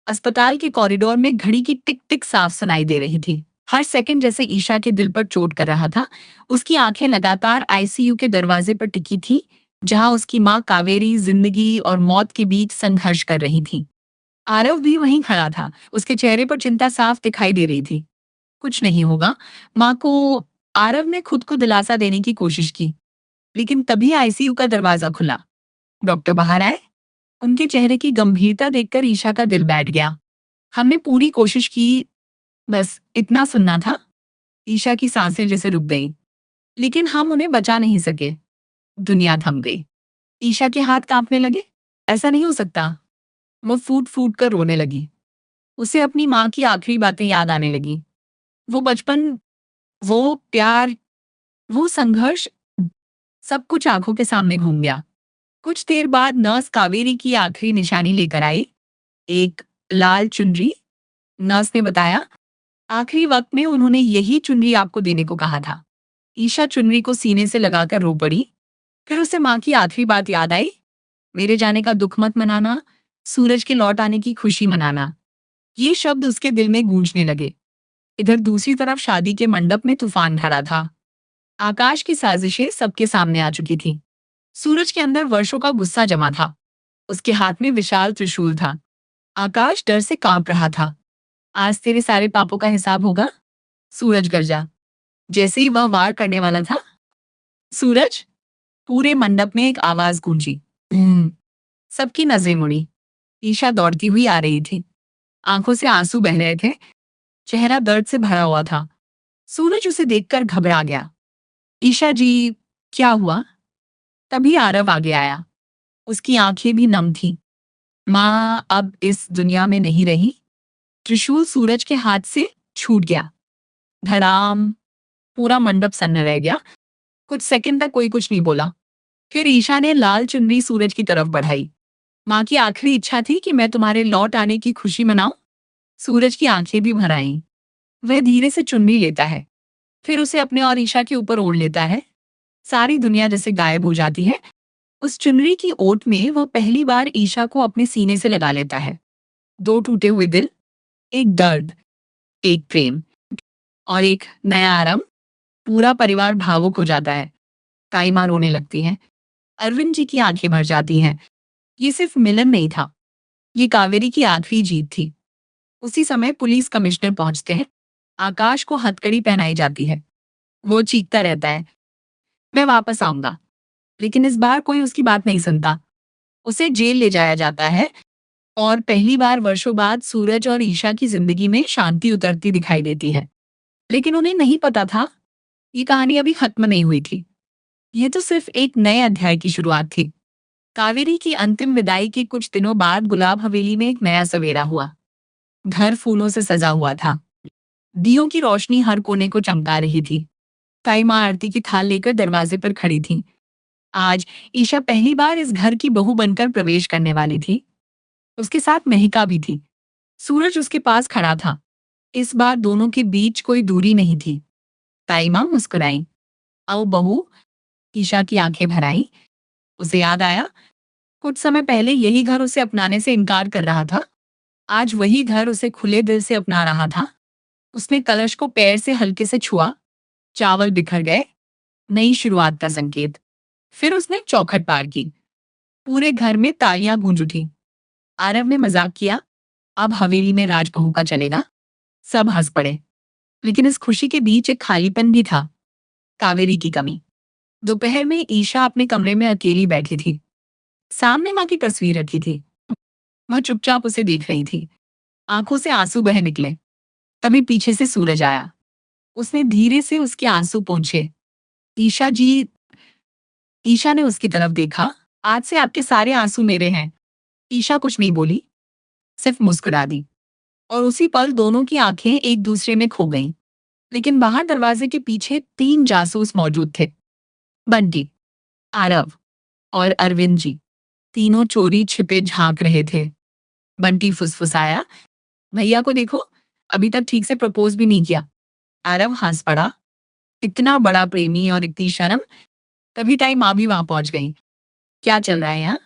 अस्पताल के कॉरिडोर में घड़ी की टिक टिक साफ सुनाई दे रही थी। हर सेकंड जैसे ईशा के दिल पर चोट कर रहा था। उसकी आंखें लगातार आईसीयू के दरवाजे पर टिकी थी, जहां उसकी माँ कावेरी जिंदगी और मौत के बीच संघर्ष कर रही थी। आरव भी वहीं खड़ा था। उसके चेहरे पर चिंता साफ दिखाई दे रही थी। कुछ नहीं होगा, माँ को। आरव ने खुद को दिलासा देने की कोशिश की, लेकिन तभी आईसीयू का दरवाजा खुला। डॉक्टर बाहर आए। उनके चेहरे की गंभीरता देखकर ईशा का दिल बैठ गया। हमने पूरी कोशिश की, बस इतना सुनना था। ईशा की सांसें जैसे रुक गईं, लेकिन हम उन्हें बचा नहीं सके। दुनिया थम गई। ईशा के हाथ कांपने लगे। ऐसा नहीं हो सकता। वो फूट फूट कर रोने लगी। उसे अपनी माँ की आखिरी बातें याद आने लगी। वो बचपन, वो प्यार, वो संघर्ष, सब कुछ आंखों के सामने घूम गया। कुछ देर बाद नर्स कावेरी की आखिरी निशानी लेकर आई। एक लाल चुनरी। नर्स ने बताया, आखिरी वक्त में उन्होंने यही चुनरी आपको देने को कहा था। ईशा चुनरी को सीने से लगाकर रो पड़ी। फिर उसे माँ की आखिरी बात याद आई, मेरे जाने का दुख मत मनाना, सूरज के लौट आने की खुशी मनाना। ये शब्द उसके दिल में गूंजने लगे। इधर दूसरी तरफ शादी के मंडप में तूफान भरा था। आकाश की साजिशें सबके सामने आ चुकी थी। सूरज के अंदर वर्षों का गुस्सा जमा था। उसके हाथ में विशाल त्रिशूल था। आकाश डर से कांप रहा था। आज तेरे सारे पापों का हिसाब होगा। सूरज गरजा। जैसे ही वह वार करने वाला था, सूरज, पूरे मंडप में एक आवाज गूंजी। सबकी नजरें मुड़ी। ईशा दौड़ती हुई आ रही थी। आंखों से आंसू बह रहे थे। चेहरा दर्द से भरा हुआ था। सूरज उसे देखकर घबरा गया। ईशा जी, क्या हुआ? तभी आरव आगे आया। उसकी आंखें भी नम थीं। माँ अब इस दुनिया में नहीं रही। त्रिशूल सूरज के हाथ से छूट गया। धड़ाम। पूरा मंडप सन्न रह गया। कुछ सेकंड तक कोई कुछ नहीं बोला। फिर ईशा ने लाल चुनरी सूरज की तरफ बढ़ाई। माँ की आखिरी इच्छा थी कि मैं तुम्हारे लौट आने की खुशी मनाऊं। सूरज की आंखें भी भर आईं। वह धीरे से चुनरी लेता है, फिर उसे अपने और ईशा के ऊपर ओढ़ लेता है। सारी दुनिया जैसे गायब हो जाती है। उस चुनरी की ओट में वह पहली बार ईशा को अपने सीने से लगा लेता है। दो टूटे हुए दिल, एक दर्द, एक प्रेम और एक नया आराम। पूरा परिवार भावुक हो जाता है। ताई माँ रोने लगती है। अरविंद जी की आंखें भर जाती हैं। ये सिर्फ मिलन नहीं था, ये कावेरी की आखिरी जीत थी। उसी समय पुलिस कमिश्नर पहुंचते हैं। आकाश को हथकड़ी पहनाई जाती है। वो चीखता रहता है, मैं वापस आऊंगा। लेकिन इस बार कोई उसकी बात नहीं सुनता। उसे जेल ले जाया जाता है और पहली बार वर्षों बाद सूरज और ईशा की जिंदगी में शांति उतरती दिखाई देती है। लेकिन उन्हें नहीं पता था, ये कहानी अभी खत्म नहीं हुई थी। ये तो सिर्फ एक नए अध्याय की शुरुआत थी। कावेरी की अंतिम विदाई के कुछ दिनों बाद गुलाब हवेली में एक नया सवेरा हुआ। घर फूलों से सजा हुआ था। दियों की रोशनी हर कोने को चमका रही थी। ताई माँ आरती की थाल लेकर दरवाजे पर खड़ी थी। आज ईशा पहली बार इस घर की बहू बनकर प्रवेश करने वाली थी। उसके साथ महिका भी थी। सूरज उसके पास खड़ा था। इस बार दोनों के बीच कोई दूरी नहीं थी। ताई माँ मुस्कुराई। आओ बहू। ईशा की आंखें भर आई। उसे याद आया, कुछ समय पहले यही घर उसे अपनाने से इनकार कर रहा था। आज वही घर उसे खुले दिल से अपना रहा था। उसने कलश को पैर से हल्के से छुआ। चावल बिखर गए। नई शुरुआत का संकेत। फिर उसने चौखट पार की। पूरे घर में तालियां गूंज उठी। आरव ने मजाक किया, अब हवेली में राजबहू का चलेगा। सब हंस पड़े। लेकिन इस खुशी के बीच एक खालीपन भी था। कावेरी की कमी। दोपहर में ईशा अपने कमरे में अकेली बैठी थी। सामने माँ की तस्वीर रखी थी। वह चुपचाप उसे देख रही थी। आंखों से आंसू बह निकले। तभी पीछे से सूरज आया। उसने धीरे से उसके आंसू पोंछे। ईशा जी। ईशा ने उसकी तरफ देखा। आज से आपके सारे आंसू मेरे हैं। ईशा कुछ नहीं बोली, सिर्फ मुस्कुरा दी। और उसी पल दोनों की आंखें एक दूसरे में खो गईं। लेकिन बाहर दरवाजे के पीछे 3 जासूस मौजूद थे। बंटी, आरव और अरविंद जी। तीनों चोरी छिपे झांक रहे थे। बंटी फुसफुसाया, भैया को देखो, अभी तक ठीक से प्रपोज भी नहीं किया। आरव हंस पड़ा। इतना बड़ा प्रेमी और इतनी शर्म। तभी टाइम माँ भी वहां पहुंच गई। क्या चल रहा है यहाँ?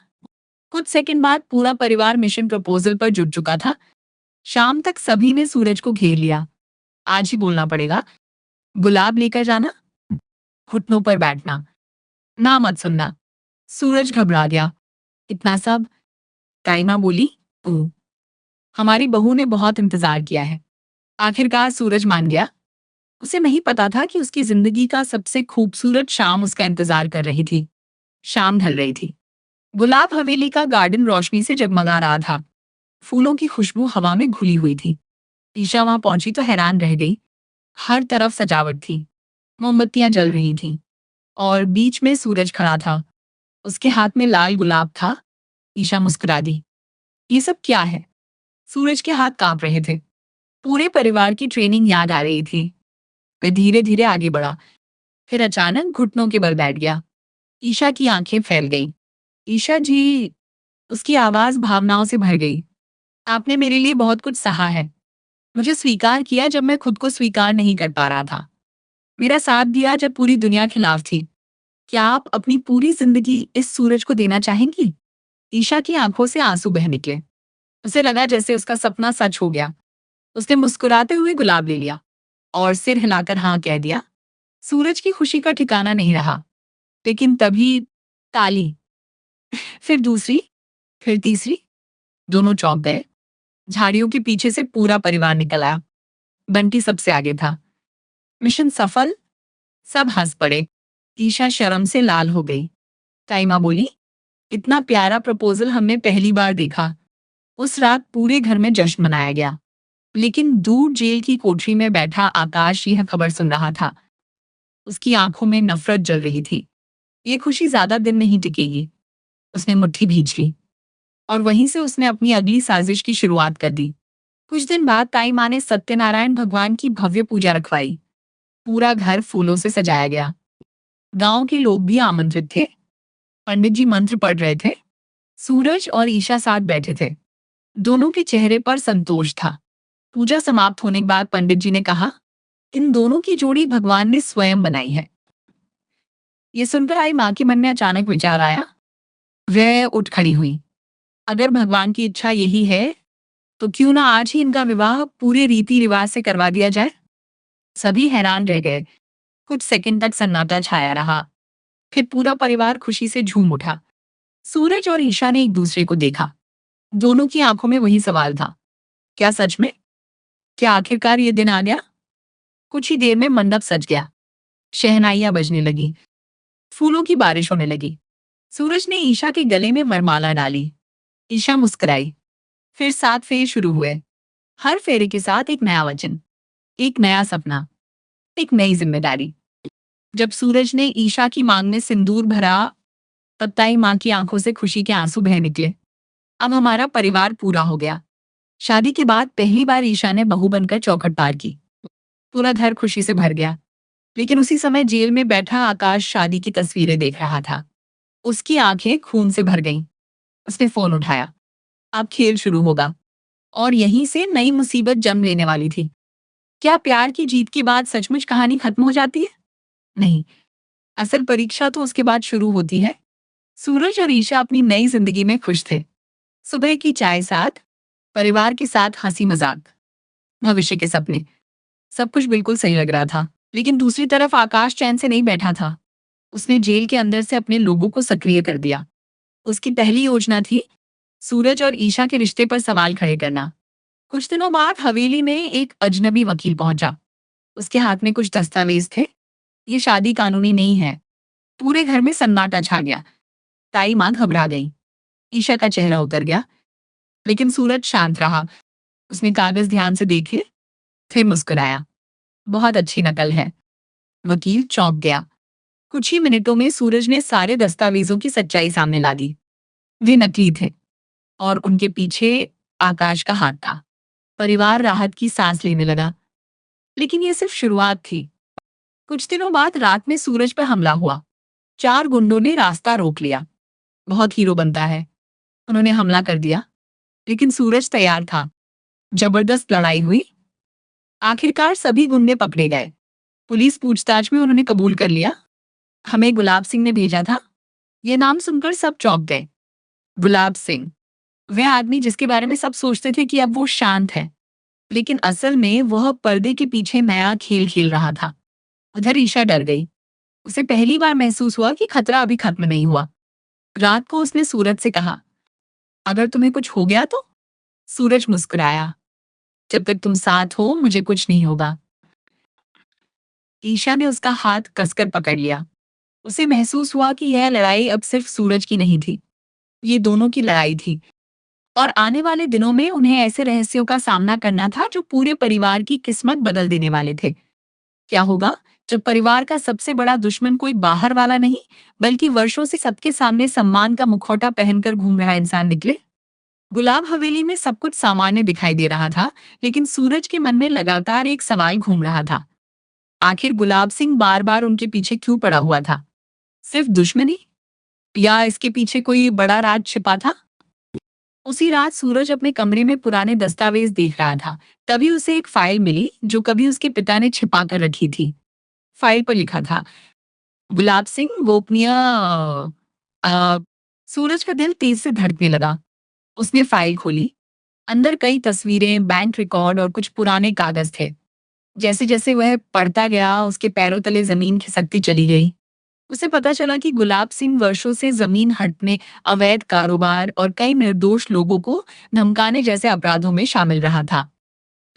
कुछ सेकंड बाद पूरा परिवार मिशन प्रपोजल पर जुट चुका था। शाम तक सभी ने सूरज को घेर लिया। आज ही बोलना पड़ेगा। गुलाब लेकर जाना, घुटनों पर बैठना, ना मत सुनना। सूरज घबरा गया। इतना सब? ताइमा बोली। "ओ, हमारी बहू ने बहुत इंतजार किया है।" आखिरकार सूरज मान गया। उसे नहीं पता था कि उसकी जिंदगी का सबसे खूबसूरत शाम उसका इंतजार कर रही थी। शाम ढल रही थी। गुलाब हवेली का गार्डन रोशनी से जगमगा रहा था। फूलों की खुशबू हवा में घुली हुई थी। ईशा वहां पहुंची तो हैरान रह गई। हर तरफ सजावट थी, मोमबत्तियां जल रही थीं और बीच में सूरज खड़ा था। उसके हाथ में लाल गुलाब था। ईशा मुस्कुरा दी। ये सब क्या है? सूरज के हाथ कांप रहे थे। पूरे परिवार की ट्रेनिंग याद आ रही थी। वह धीरे धीरे आगे बढ़ा, फिर अचानक घुटनों के बल बैठ गया। ईशा की आंखें फैल गईं। ईशा जी, उसकी आवाज भावनाओं से भर गई। आपने मेरे लिए बहुत कुछ सहा है। मुझे स्वीकार किया जब मैं खुद को स्वीकार नहीं कर पा रहा था। मेरा साथ दिया जब पूरी दुनिया खिलाफ थी। क्या आप अपनी पूरी जिंदगी इस सूरज को देना चाहेंगी? ईशा की आंखों से आंसू बह निकले। उसे लगा जैसे उसका सपना सच हो गया। उसने मुस्कुराते हुए गुलाब ले लिया और सिर हिलाकर हाँ कह दिया। सूरज की खुशी का ठिकाना नहीं रहा। लेकिन तभी ताली, फिर दूसरी, फिर तीसरी। दोनों चौंक गए। झाड़ियों के पीछे से पूरा परिवार निकल आया। बंटी सबसे आगे था। मिशन सफल। सब हंस पड़े। ईशा शर्म से लाल हो गई। ताइमा बोली, इतना प्यारा प्रपोजल हमने पहली बार देखा। उस रात पूरे घर में जश्न मनाया गया। लेकिन दूर जेल की कोठरी में बैठा आकाश यह खबर सुन रहा था। उसकी आंखों में नफरत जल रही थी। ये खुशी ज्यादा दिन नहीं टिकेगी। उसने मुट्ठी भींच ली और वहीं से उसने अपनी अगली साजिश की शुरुआत कर दी। कुछ दिन बाद ताई माँ ने सत्यनारायण भगवान की भव्य पूजा रखवाई। पूरा घर फूलों से सजाया गया। गांव के लोग भी आमंत्रित थे। पंडित जी मंत्र पढ़ रहे थे। सूरज और ईशा साथ बैठे थे। दोनों के चेहरे पर संतोष था। पूजा समाप्त होने के बाद पंडित जी ने कहा, इन दोनों की जोड़ी भगवान ने स्वयं बनाई है। ये सुनकर आई माँ के मन में अचानक विचार आया। वह उठ खड़ी हुई। अगर भगवान की इच्छा यही है तो क्यों ना आज ही इनका विवाह पूरे रीति रिवाज से करवा दिया जाए। सभी हैरान रह गए। कुछ सेकंड तक सन्नाटा छाया रहा। फिर पूरा परिवार खुशी से झूम उठा। सूरज और ईशा ने एक दूसरे को देखा। दोनों की आंखों में वही सवाल था, क्या सच में? क्या आखिरकार ये दिन आ गया? कुछ ही देर में मंडप सज गया। शहनाइयां बजने लगी। फूलों की बारिश होने लगी। सूरज ने ईशा के गले में वरमाला डाली। ईशा मुस्कुराई। फिर 7 फेरे शुरू हुए। हर फेरे के साथ एक नया वचन, एक नया सपना, एक नई जिम्मेदारी। जब सूरज ने ईशा की मांग में सिंदूर भरा तब ताई माँ की आंखों से खुशी के आंसू बह निकले। अब हमारा परिवार पूरा हो गया। शादी के बाद पहली बार ईशा ने बहू बनकर चौखट पार की। पूरा घर खुशी से भर गया। लेकिन उसी समय जेल में बैठा आकाश शादी की तस्वीरें देख रहा था। उसकी आंखें खून से भर गईं। उसने फोन उठाया। अब खेल शुरू होगा और यहीं से नई मुसीबत जन्म लेने वाली थी। क्या प्यार की जीत के बाद सचमुच कहानी खत्म हो जाती है? नहीं, असल परीक्षा तो उसके बाद शुरू होती है। सूरज और ईशा अपनी नई जिंदगी में खुश थे। सुबह की चाय साथ, परिवार के साथ हंसी मजाक, भविष्य के सपने, सब कुछ बिल्कुल सही लग रहा था। लेकिन दूसरी तरफ आकाश चैन से नहीं बैठा था। उसने जेल के अंदर से अपने लोगों को सक्रिय कर दिया। उसकी पहली योजना थी सूरज और ईशा के रिश्ते पर सवाल खड़े करना। कुछ दिनों बाद हवेली में एक अजनबी वकील पहुंचा। उसके हाथ में कुछ दस्तावेज थे। ये शादी कानूनी नहीं है। पूरे घर में सन्नाटा छा गया। ताई माँ घबरा गई। ईशा का चेहरा उतर गया। लेकिन सूरज शांत रहा। उसने कागज ध्यान से देखे, फिर मुस्कुराया। बहुत अच्छी नकल है। वकील चौंक गया। कुछ ही मिनटों में सूरज ने सारे दस्तावेजों की सच्चाई सामने ला दी। वे नकली थे और उनके पीछे आकाश का हाथ था। परिवार राहत की सांस लेने लगा। लेकिन ये सिर्फ शुरुआत थी। कुछ दिनों बाद रात में सूरज पर हमला हुआ। 4 गुंडों ने रास्ता रोक लिया। बहुत हीरो बनता है। उन्होंने हमला कर दिया। लेकिन सूरज तैयार था। जबरदस्त लड़ाई हुई। आखिरकार सभी गुंडे पकड़े गए। पुलिस पूछताछ में उन्होंने कबूल कर लिया, हमें गुलाब सिंह ने भेजा था। ये नाम सुनकर सब चौंक गए। गुलाब सिंह, वह आदमी जिसके बारे में सब सोचते थे कि अब वो शांत है, लेकिन असल में वह पर्दे के पीछे नया खेल खेल रहा था। उधर ईशा डर गई। उसे पहली बार महसूस हुआ कि खतरा अभी खत्म नहीं हुआ। रात को उसने सूरज से कहा, अगर तुम्हें कुछ हो गया तो? सूरज मुस्कुराया, जब तक तुम साथ हो मुझे कुछ नहीं होगा। ईशा ने उसका हाथ कसकर पकड़ लिया। उसे महसूस हुआ कि यह लड़ाई अब सिर्फ सूरज की नहीं थी, ये दोनों की लड़ाई थी। और आने वाले दिनों में उन्हें ऐसे रहस्यों का सामना करना था जो पूरे परिवार की किस्मत बदल देने वाले थे। क्या होगा जब परिवार का सबसे बड़ा दुश्मन कोई बाहर वाला नहीं, बल्कि वर्षों से सबके सामने सम्मान का मुखौटा पहनकर घूम रहा इंसान निकले? गुलाब हवेली में सब कुछ सामान्य दिखाई दे रहा था, लेकिन सूरज के मन में लगातार एक सवाल घूम रहा था। आखिर गुलाब सिंह बार बार उनके पीछे क्यों पड़ा हुआ था? सिर्फ दुश्मनी, या इसके पीछे कोई बड़ा राज छिपा था? उसी रात सूरज अपने कमरे में पुराने दस्तावेज देख रहा था। तभी उसे एक फाइल मिली जो कभी उसके पिता ने छिपा कर रखी थी। फाइल पर लिखा था, गुलाब सिंह गोपनीय। अ, सूरज का दिल तेज से धड़कने लगा। उसने फाइल खोली। अंदर कई तस्वीरें, बैंक रिकॉर्ड और कुछ पुराने कागज थे। जैसे जैसे वह पढ़ता गया, उसके पैरों तले जमीन खिसकती चली गई। उसे पता चला कि गुलाब सिंह वर्षों से जमीन हड़पने, अवैध कारोबार और कई निर्दोष लोगों को धमकाने जैसे अपराधों में शामिल रहा था।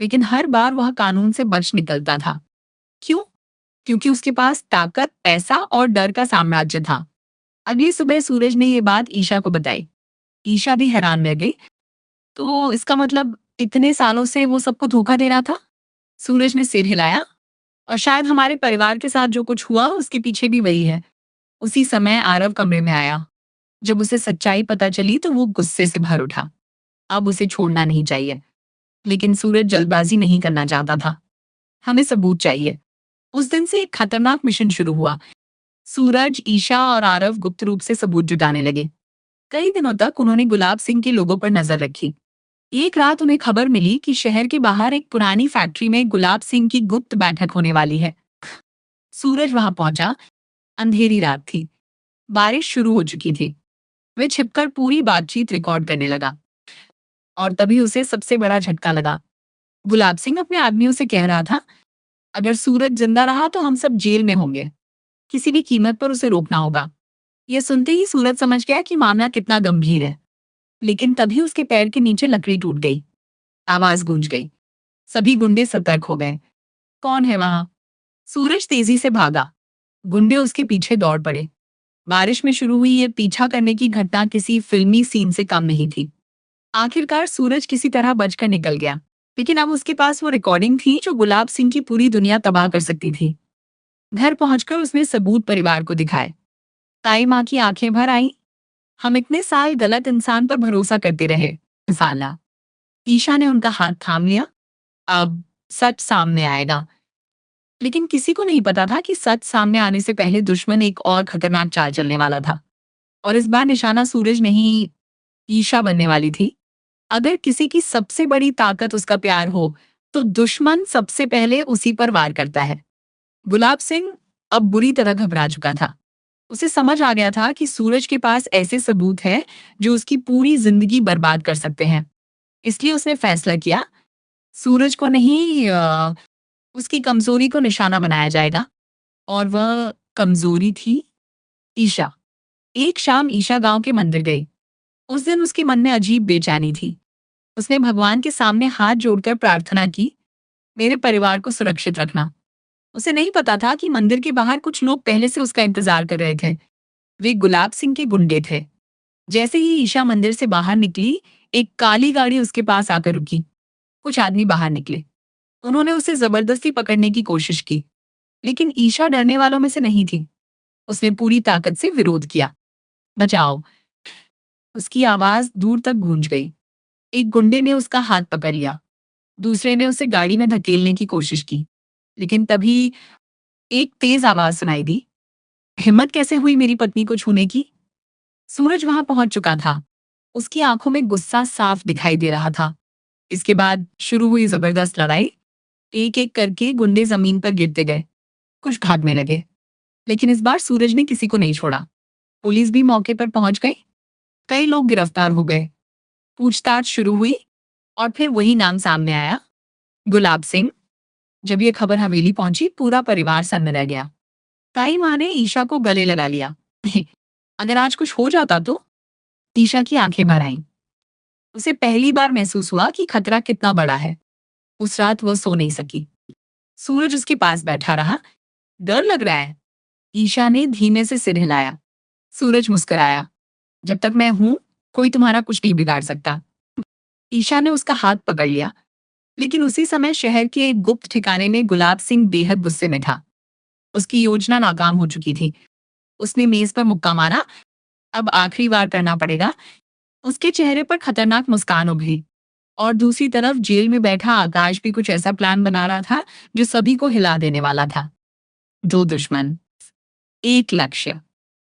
लेकिन हर बार वह कानून से बच निकलता था। क्यों? क्योंकि उसके पास ताकत, पैसा और डर का साम्राज्य था। अगली सुबह सूरज ने ये बात ईशा को बताई। ईशा भी हैरान रह गई। तो इसका मतलब इतने सालों से वो सबको धोखा दे रहा था? सूरज ने सिर हिलाया। और शायद हमारे परिवार के साथ जो कुछ हुआ उसके पीछे भी वही है। उसी समय आरव कमरे में आया। जब उसे सच्चाई पता चली तो वो गुस्से से भर उठा। अब उसे छोड़ना नहीं चाहिए। लेकिन सूरज जल्दबाजी नहीं करना चाहता था। हमें सबूत चाहिए। उस दिन से एक खतरनाक मिशन शुरू हुआ। सूरज, ईशा और आरव गुप्त रूप से सबूत जुटाने लगे। कई दिनों तक उन्होंने गुलाब सिंह के लोगों पर नजर रखी। एक रात उन्हें खबर मिली कि शहर के बाहर एक पुरानी फैक्ट्री में गुलाब सिंह की गुप्त बैठक होने वाली है। सूरज वहां पहुंचा। अंधेरी रात थी। बारिश शुरू हो चुकी थी। वह छिपकर पूरी बातचीत रिकॉर्ड करने लगा। और तभी उसे सबसे बड़ा झटका लगा। गुलाब सिंह अपने आदमियों से कह रहा था, अगर सूरज जिंदा रहा तो हम सब जेल में होंगे। किसी भी कीमत पर उसे रोकना होगा। यह सुनते ही सूरज समझ गया कि मामला कितना गंभीर है। लेकिन तभी उसके पैर के नीचे लकड़ी टूट गई। आवाज गूंज गई। सभी गुंडे सतर्क हो गए। कौन है वहां? सूरज तेजी से भागा। गुंडे उसके पीछे दौड़ पड़े। बारिश में शुरू हुई ये पीछा करने की घटना किसी फिल्मी सीन से कम नहीं थी। आखिरकार सूरज किसी तरह बचकर निकल गया। लेकिन अब उसके पास वो रिकॉर्डिंग थी जो गुलाब सिंह की पूरी दुनिया तबाह कर सकती थी। घर पहुंचकर उसने सबूत परिवार को दिखाए। ताई माँ की आंखें भर आईं। हम इतने साल गलत इंसान पर भरोसा करते रहे। साला। ईशा ने उनका हाथ थाम लिया। अब सच सामने आएगा। लेकिन किसी को नहीं पता था कि सच सामने आने से पहले दुश्मन एक और खतरनाक चाल चलने वाला था। और इस बार निशाना सूरज नहीं, ईशा बनने वाली थी। अगर किसी की सबसे बड़ी ताकत उसका प्यार हो, तो दुश्मन सबसे पहले उसी पर वार करता है। गुलाब सिंह अब बुरी तरह घबरा चुका था। उसे समझ आ गया था कि सूरज के पास ऐसे सबूत हैं जो उसकी पूरी जिंदगी बर्बाद कर सकते हैं। इसलिए उसने फैसला किया, सूरज को नहीं, उसकी कमजोरी को निशाना बनाया जाएगा। और वह कमजोरी थी ईशा। एक शाम ईशा गांव के मंदिर गई। उस दिन उसके मन में अजीब बेचैनी थी। उसने भगवान के सामने हाथ जोड़कर प्रार्थना की, मेरे परिवार को सुरक्षित रखना। उसे नहीं पता था कि मंदिर के बाहर कुछ लोग पहले से उसका इंतजार कर रहे थे। वे गुलाब सिंह के गुंडे थे। जैसे ही ईशा मंदिर से बाहर निकली, एक काली गाड़ी उसके पास आकर रुकी। कुछ आदमी बाहर निकले। उन्होंने उसे जबरदस्ती पकड़ने की कोशिश की। लेकिन ईशा डरने वालों में से नहीं थी। उसने पूरी ताकत से विरोध किया। बचाओ। उसकी आवाज दूर तक गूंज गई। एक गुंडे ने उसका हाथ पकड़ लिया। दूसरे ने उसे गाड़ी में धकेलने की कोशिश की। लेकिन तभी एक तेज आवाज सुनाई दी, हिम्मत कैसे हुई मेरी पत्नी को छूने की? सूरज वहां पहुंच चुका था। उसकी आंखों में गुस्सा साफ दिखाई दे रहा था। इसके बाद शुरू हुई जबरदस्त लड़ाई। एक एक करके गुंडे जमीन पर गिरते गए। कुछ भागने लगे। लेकिन इस बार सूरज ने किसी को नहीं छोड़ा। पुलिस भी मौके पर पहुंच गई। कई लोग गिरफ्तार हो गए। पूछताछ शुरू हुई। और फिर वही नाम सामने आया, गुलाब सिंह। जब ये खबर हवेली पहुंची, पूरा परिवार सन्न रह गया। ताई माँ ने ईशा को गले लगा लिया। अगर आज कुछ हो जाता तो? ईशा की आंखें भर आईं। उसे पहली बार महसूस हुआ कि खतरा कितना बड़ा है। उस रात वो सो नहीं सकी। सूरज उसके पास बैठा रहा। डर लग रहा है? ईशा ने धीमे से सिर हिलाया। सूरज मुस्कुराया। जब तक मैं हूं, कोई तुम्हारा कुछ नहीं बिगाड़ सकता। ईशा ने उसका हाथ पकड़ लिया। लेकिन उसी समय शहर के एक गुप्त ठिकाने में गुलाब सिंह बेहद गुस्से में था। उसकी योजना नाकाम हो चुकी थी। उसने मेज पर मुक्का मारा। अब आखिरी बार करना पड़ेगा। उसके चेहरे पर खतरनाक मुस्कान उभरी। और दूसरी तरफ जेल में बैठा आकाश भी कुछ ऐसा प्लान बना रहा था जो सभी को हिला देने वाला था। दो दुश्मन, एक लक्ष्य।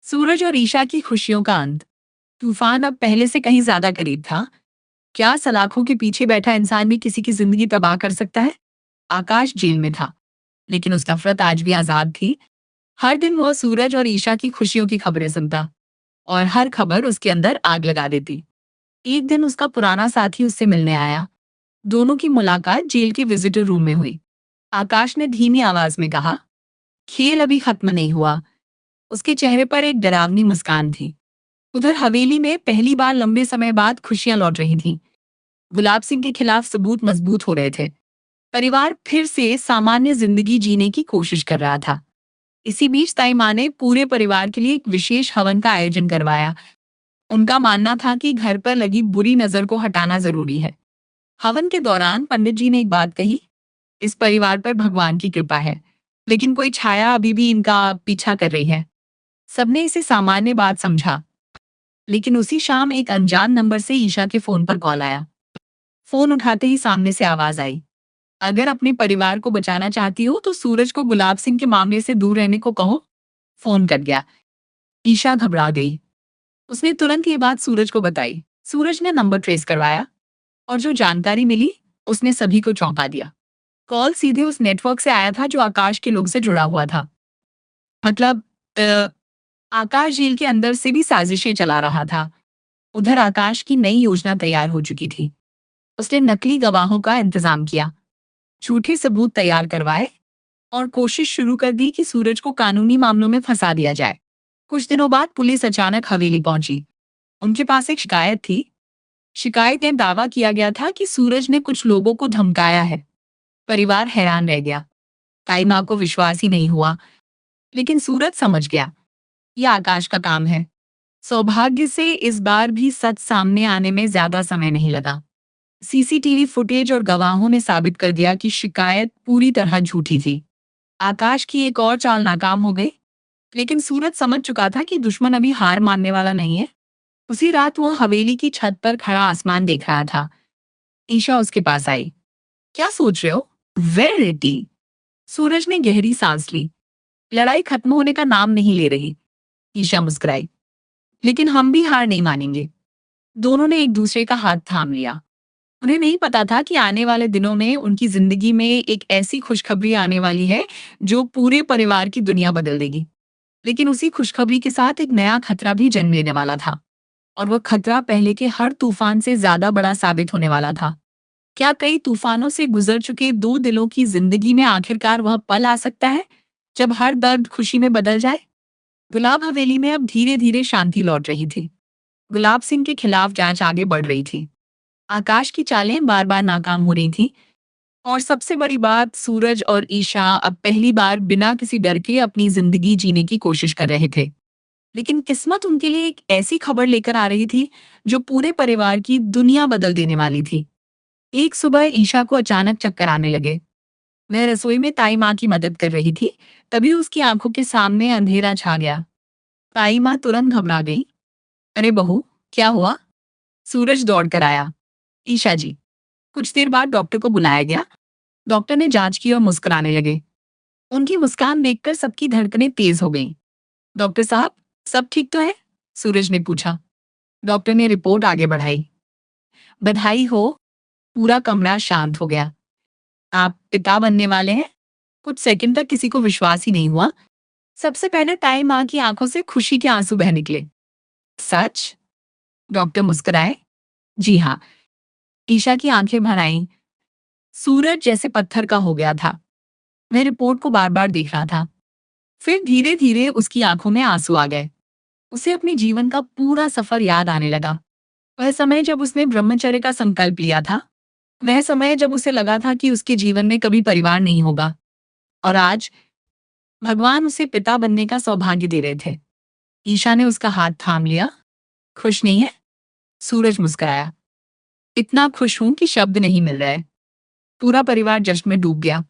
सूरज और ईशा की खुशियों का अंत। तूफान अब पहले से कहीं ज्यादा करीब था। क्या सलाखों के पीछे बैठा इंसान भी किसी की जिंदगी तबाह कर सकता है? आकाश जेल में था, लेकिन उसकी नफरत आज भी आजाद थी। हर दिन वह सूरज और ईशा की खुशियों की खबरें सुनता, और हर खबर उसके अंदर आग लगा देती। एक दिन उसका पुराना साथी उससे मिलने आया। दोनों की मुलाकात जेल के विजिटर रूम में हुई। आकाश ने धीमी आवाज में कहा, खेल अभी खत्म नहीं हुआ। उसके चेहरे पर एक डरावनी मुस्कान थी। उधर हवेली में पहली बार लंबे समय बाद खुशियां लौट रही थीं। गुलाब सिंह के खिलाफ सबूत मजबूत हो रहे थे। परिवार फिर से सामान्य जिंदगी जीने की कोशिश कर रहा था। इसी बीच ताई माँ ने पूरे परिवार के लिए एक विशेष हवन का आयोजन करवाया। उनका मानना था कि घर पर लगी बुरी नजर को हटाना जरूरी है। हवन के दौरान पंडित जी ने एक बात कही, इस परिवार पर भगवान की कृपा है, लेकिन कोई छाया अभी भी इनका पीछा कर रही है। सबने इसे सामान्य बात समझा। लेकिन उसी शाम एक अनजान नंबर से ईशा के फोन पर कॉल आया। फोन उठाते ही सामने से आवाज आई, अगर अपने परिवार को बचाना चाहती हो तो सूरज को गुलाब सिंह के मामले से दूर रहने को कहो। फोन कट गया। ईशा घबरा गई। उसने तुरंत ये बात सूरज को बताई। सूरज ने नंबर ट्रेस करवाया, और जो जानकारी मिली उसने सभी को चौंका दिया। कॉल सीधे उस नेटवर्क से आया था जो आकाश के लोग से जुड़ा हुआ था। मतलब अ, आकाश जेल के अंदर से भी साजिशें चला रहा था। उधर आकाश की नई योजना तैयार हो चुकी थी। उसने नकली गवाहों का इंतजाम किया, झूठे सबूत तैयार करवाए, और कोशिश शुरू कर दी कि सूरज को कानूनी मामलों में फंसा दिया जाए। कुछ दिनों बाद पुलिस अचानक हवेली पहुंची। उनके पास एक शिकायत थी। शिकायत में दावा किया गया था कि सूरज ने कुछ लोगों को धमकाया है। परिवार हैरान रह गया। ताई माँ को विश्वास ही नहीं हुआ। लेकिन सूरज समझ गया, यह आकाश का काम है। सौभाग्य से इस बार भी सच सामने आने में ज्यादा समय नहीं लगा। सीसीटीवी फुटेज और गवाहों ने साबित कर दिया कि शिकायत पूरी तरह झूठी थी। आकाश की एक और चाल नाकाम हो गई। लेकिन सूरज समझ चुका था कि दुश्मन अभी हार मानने वाला नहीं है। उसी रात वो हवेली की छत पर खड़ा आसमान देख रहा था। ईशा उसके पास आई। क्या सोच रहे हो? Where ready. सूरज ने गहरी सांस ली। लड़ाई खत्म होने का नाम नहीं ले रही। ईशा मुस्कुराई। लेकिन हम भी हार नहीं मानेंगे। दोनों ने एक दूसरे का हाथ थाम लिया। उन्हें नहीं पता था कि आने वाले दिनों में उनकी जिंदगी में एक ऐसी खुशखबरी आने वाली है जो पूरे परिवार की दुनिया बदल देगी। लेकिन उसी खुशखबरी के साथ एक नया खतरा भी जन्म लेने वाला था। और वह खतरा पहले के हर तूफान से ज्यादा बड़ा साबित होने वाला था। क्या कई तूफानों से गुजर चुके दो दिलों की जिंदगी में आखिरकार वह पल आ सकता है जब हर दर्द खुशी में बदल जाए? गुलाब हवेली में अब धीरे धीरे शांति लौट रही थी। गुलाब सिंह के खिलाफ जांच आगे बढ़ रही थी। आकाश की चालें बार बार नाकाम हो रही थी। और सबसे बड़ी बात, सूरज और ईशा अब पहली बार बिना किसी डर के अपनी जिंदगी जीने की कोशिश कर रहे थे। लेकिन किस्मत उनके लिए एक ऐसी खबर लेकर आ रही थी जो पूरे परिवार की दुनिया बदल देने वाली थी। एक सुबह ईशा को अचानक चक्कर आने लगे। वह रसोई में ताई माँ की मदद कर रही थी। तभी उसकी आंखों के सामने अंधेरा छा गया। ताई माँ तुरंत घबरा गई। अरे बहू, क्या हुआ? सूरज दौड़ कर आया। ईशा जी। कुछ देर बाद डॉक्टर को बुलाया गया। डॉक्टर ने जांच की और मुस्कुराने लगे। उनकी मुस्कान देखकर सबकी धड़कनें तेज हो गईं। डॉक्टर साहब, सब ठीक तो है? सूरज ने पूछा। डॉक्टर ने रिपोर्ट आगे बढ़ाई। बधाई हो। पूरा कमरा शांत हो गया। आप पिता बनने वाले हैं? कुछ सेकंड तक किसी को विश्वास ही नहीं हुआ। सबसे पहले ताई माँ की आंखों से खुशी के आंसू बह निकले। सच? डॉक्टर मुस्कुराए। जी हाँ। ईशा की आंखें भर आईं। सूरज जैसे पत्थर का हो गया था। वह रिपोर्ट को बार बार देख रहा था। फिर धीरे धीरे उसकी आंखों में आंसू आ गए। उसे अपने जीवन का पूरा सफर याद आने लगा। वह समय जब उसने ब्रह्मचर्य का संकल्प लिया था। वह समय जब उसे लगा था कि उसके जीवन में कभी परिवार नहीं होगा। और आज भगवान उसे पिता बनने का सौभाग्य दे रहे थे। ईशा ने उसका हाथ थाम लिया। खुश नहीं है? सूरज मुस्कुराया। इतना खुश हूं कि शब्द नहीं मिल रहे। पूरा परिवार जश्न में डूब गया।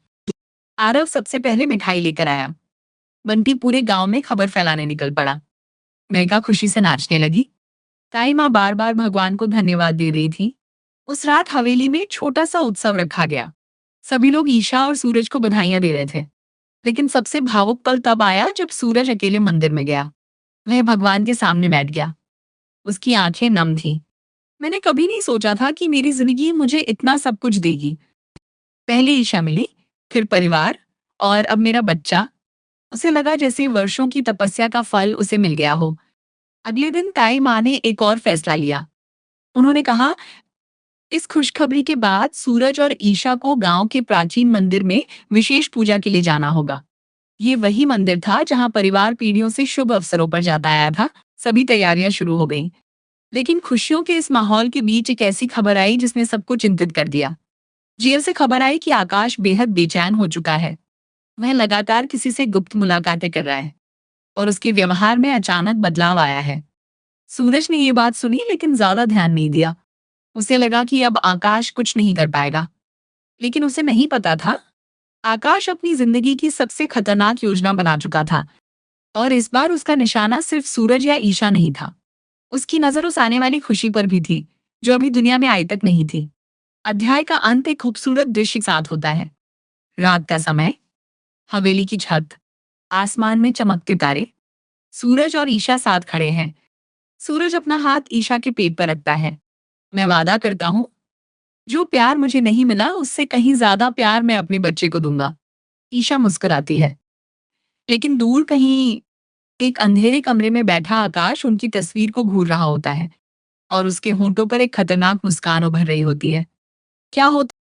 आरव सबसे पहले मिठाई लेकर आया। बंटी पूरे गांव में खबर फैलाने निकल पड़ा। मेघा खुशी से नाचने लगी। ताई माँ बार बार भगवान को धन्यवाद दे रही थी। उस रात हवेली में छोटा सा उत्सव रखा गया। सभी लोग ईशा और सूरज को बधाइयां दे रहे थे। लेकिन सबसे भावुक पल तब आया जब सूरज अकेले मंदिर में गया। वह भगवान के सामने बैठ गया। उसकी आंखें नम थी। मैंने कभी नहीं सोचा था कि मेरी जिंदगी मुझे इतना सब कुछ देगी। पहले ईशा मिली, फिर परिवार, और अब मेरा बच्चा। उसे लगा जैसे वर्षों की तपस्या का फल उसे मिल गया हो। अगले दिन ताई माँ ने एक और फैसला लिया। उन्होंने कहा, इस खुशखबरी के बाद सूरज और ईशा को गांव के प्राचीन मंदिर में विशेष पूजा के लिए जाना होगा। ये वही मंदिर था जहां परिवार पीढ़ियों से शुभ अवसरों पर जाता आया था। सभी तैयारियां शुरू हो गईं। लेकिन खुशियों के इस माहौल के बीच एक ऐसी खबर आई जिसने सबको चिंतित कर दिया। जेल से खबर आई कि आकाश बेहद बेचैन हो चुका है। वह लगातार किसी से गुप्त मुलाकातें कर रहा है और उसके व्यवहार में अचानक बदलाव आया है। सूरज ने ये बात सुनी लेकिन ज्यादा ध्यान नहीं दिया। उसे लगा कि अब आकाश कुछ नहीं कर पाएगा। लेकिन उसे नहीं पता था, आकाश अपनी जिंदगी की सबसे खतरनाक योजना बना चुका था। और इस बार उसका निशाना सिर्फ सूरज या ईशा नहीं था। उसकी नजर उस आने वाली खुशी पर भी थी जो अभी दुनिया में आई तक नहीं थी। अध्याय का अंत एक खूबसूरत दृश्य के साथ होता है। रात का समय, हवेली की छत, आसमान में चमकते तारे, सूरज और ईशा साथ खड़े हैं। सूरज अपना हाथ ईशा के पेट पर रखता है। मैं वादा करता हूँ, जो प्यार मुझे नहीं मिला उससे कहीं ज्यादा प्यार मैं अपने बच्चे को दूंगा। ईशा मुस्कुराती है। लेकिन दूर कहीं एक अंधेरे कमरे में बैठा आकाश उनकी तस्वीर को घूर रहा होता है और उसके होंठों पर एक खतरनाक मुस्कान उभर रही होती है। क्या होता